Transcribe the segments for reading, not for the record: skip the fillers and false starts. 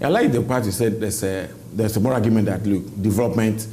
I like the part you said there's a more argument that, look, development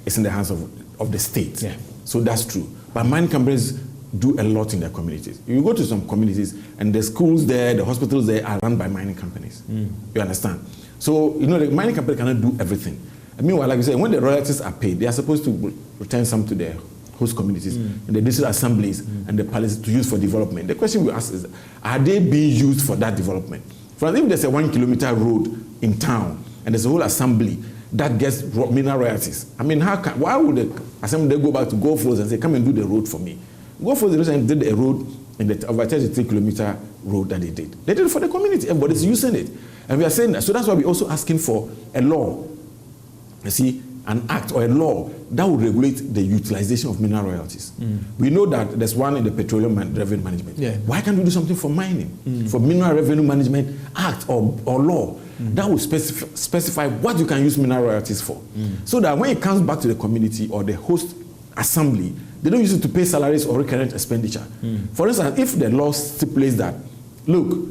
is in the hands of the state. Yeah. So that's true. But mining companies do a lot in their communities. You go to some communities and the schools there, the hospitals there are run by mining companies. You understand? So, the mining company cannot do everything. I mean, like you said, when the royalties are paid, they are supposed to return some to their host communities and the district assemblies and the palaces to use for development. The question we ask is, are they being used for that development? For example, if there's a 1 kilometer road in town and there's a whole assembly that gets mineral royalties, I mean, why would the assembly go back to Go Force and say, come and do the road for me? Go Force did a road in the over 33 kilometer road that they did. They did it for the community. Everybody's using it. And we are saying that. So that's why we're also asking for a law, you see, an act or a law that would regulate the utilization of mineral royalties. We know that there's one in the Petroleum Revenue Management. Yeah. Why can't we do something for mining? For Mineral Revenue Management Act or law that would specify what you can use mineral royalties for. So that when it comes back to the community or the host assembly, they don't use it to pay salaries or recurrent expenditure. For instance, if the law stipulates that, look,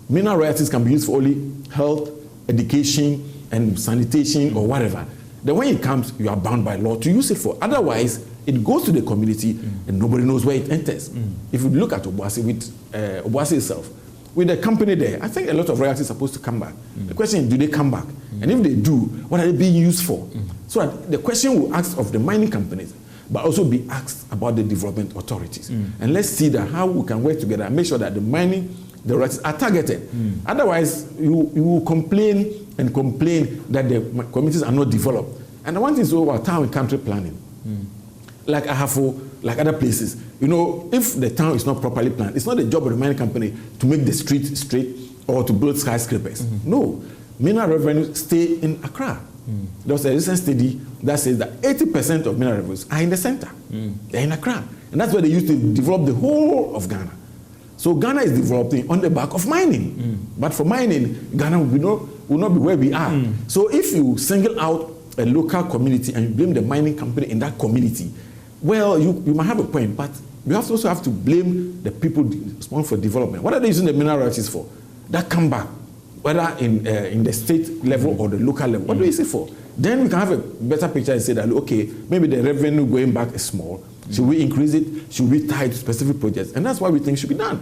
mineral royalties can be used for only health, education, and sanitation or whatever, then when it comes, you are bound by law to use it for. Otherwise, it goes to the community and nobody knows where it enters. If you look at Obuasi, with Obuasi itself, with the company there, I think a lot of royalties are supposed to come back. The question is, do they come back? And if they do, what are they being used for? So the question will ask of the mining companies, but also be asked about the development authorities. And let's see that how we can work together and make sure that the royalties are targeted. Otherwise, you will complain and complain that the communities are not developed. And the one thing is about town and country planning. Like Ahafo, like other places, if the town is not properly planned, it's not the job of the mining company to make the street straight or to build skyscrapers. No, mineral revenues stay in Accra. There was a recent study that says that 80% of mineral revenues are in the center. They're in Accra. And that's where they used to develop the whole of Ghana. So Ghana is developing on the back of mining. But for mining, Ghana will not be where we are. So if you single out a local community and you blame the mining company in that community, well, you might have a point, but you also have to blame the people responsible for development. What are they using the mineral royalties for? That come back, whether in the state level or the local level. What do you use it for? Then we can have a better picture and say that, okay, maybe the revenue going back is small. Should we increase it? Should we tie it to specific projects? And that's what we think should be done.